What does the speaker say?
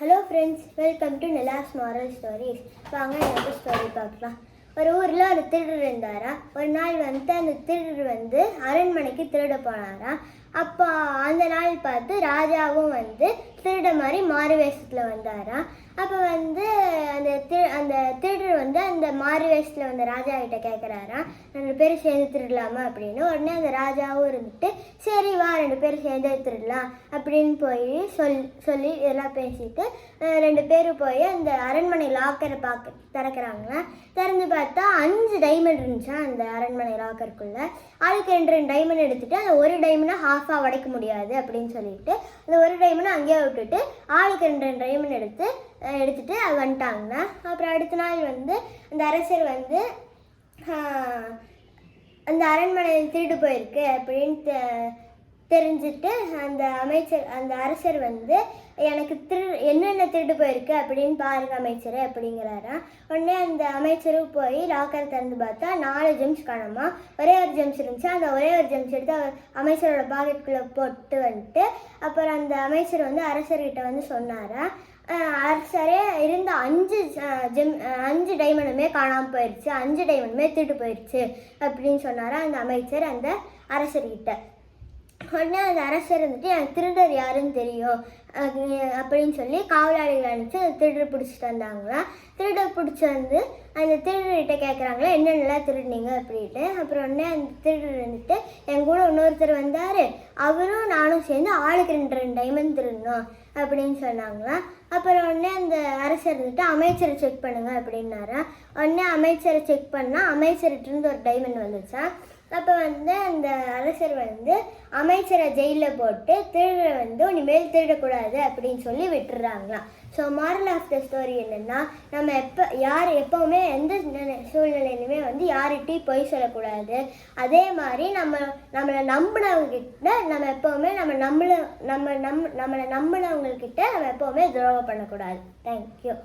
Hello friends, welcome to Nila's moral stories. வாங்க எனக்கு story பார்க்கலாம். ஒரு ஊரில் ஒரு திருடர் இருந்தாரா. ஒரு நாள் அந்த திருடர் அரண்மனைக்கு திருட போனாரா. அப்போ அந்த நாள் பார்த்து ராஜாவும் திருட மாதிரி மாறு வேஷத்தில் வந்தாரா. அப்போ அந்த திருடர் அந்த மாறு வேஷத்தில் ராஜா கிட்ட கேட்குறாரா, 2 பேரும் சேர்ந்து திருடலாமா அப்படின்னு. உடனே அந்த ராஜாவும் இருந்துட்டு, சரி வா 2 பேரும் சேர்ந்து திருடலாம் அப்படின்னு போய் சொல்லி இதெல்லாம் பேசிட்டு 2 பேரும் போய் அந்த அரண்மனை லாக்கரை திறக்கிறாங்க. திறந்து பார்த்தா 5 டைமண்ட் இருந்துச்சா அந்த அரண்மனை லாக்கருக்குள்ள. ஆளுக்கு 2 டைமண்ட் எடுத்துட்டு அந்த ஒரு டைமண்டை ஹாஃபாக உடைக்க முடியாது அப்படின்னு சொல்லிட்டு அந்த ஒரு டைமண்டை அங்கேயே விட்டுட்டு ஆளுக்கு 2 டைமண்ட் எடுத்துட்டு அது வந்துட்டாங்க. அப்புறம் அடுத்த நாள் அந்த அரசர் அந்த அரண்மனையில் திருடு போயிருக்கு அப்படின்னு தெரிஞ்சுட்டு அந்த அரசர் எனக்கு என்னென்ன திருடு போயிருக்கு அப்படின்னு பாருங்க அமைச்சர் அப்படிங்கிறாரா. உடனே அந்த அமைச்சரும் போய் லாக்கர் திறந்து பார்த்தா 4 ஜெம்ஸ் காணாமா. ஒரே ஒரு ஜெம்ஸ் இருந்துச்சு. அந்த ஒரே ஒரு ஜெம்ஸ் எடுத்து அமைச்சரோட பாக்கெட்டுக்குள்ளே போட்டு அப்புறம் அந்த அமைச்சர் அரசர்கிட்ட சொன்னாரா, அரசரே இருந்த 5 டைமண்டுமே காணாமல் போயிடுச்சு, 5 டைமண்டுமே திருட்டு போயிடுச்சு அப்படின்னு சொன்னாரா அந்த அமைச்சர் அந்த அரசர்கிட்ட. உடனே அந்த அரசர் எனக்கு திருடர் யாருன்னு தெரியும் அப்படின்னு சொல்லி காவலாளிகள் அனுப்பிச்சு அந்த திருடர் பிடிச்சிட்டு வந்தாங்களா. திருடர் பிடிச்சி அந்த திருடர்கிட்ட கேட்குறாங்களா, என்னென்னலாம் திருடினீங்க அப்படின்ட்டு. அப்புறம் உடனே அந்த திருடர் என் கூட இன்னொருத்தர் வந்தார், அவரும் நானும் சேர்ந்து ஆளுக்கு 2 டைமண்ட் திருடணும் அப்படின்னு சொன்னாங்களா. அப்புறம் உடனே அந்த அரசர் அமைச்சரை செக் பண்ணுங்க அப்படின்னாரா. உடனே அமைச்சரை செக் பண்ணால் அமைச்சர்கிட்ட ஒரு டைமண்ட் வந்துச்சா. அப்போ அந்த அரசர் அமைச்சரை ஜெயிலில் போட்டு திருடரை இனிமேல் திருடக்கூடாது அப்படின்னு சொல்லி விட்டுறாங்களாம். So moral of the story என்னென்னா, நம்ம எப்போவுமே எந்த சூழ்நிலையிலுமே யார்கிட்டையும் பொய் சொல்லக்கூடாது. அதே மாதிரி நம்மளை நம்பினவங்ககிட்ட நம்ம எப்போவுமே நம்மளை நம்பினவங்கக்கிட்ட நம்ம எப்போவுமே துரோகம் பண்ணக்கூடாது. தேங்க்யூ.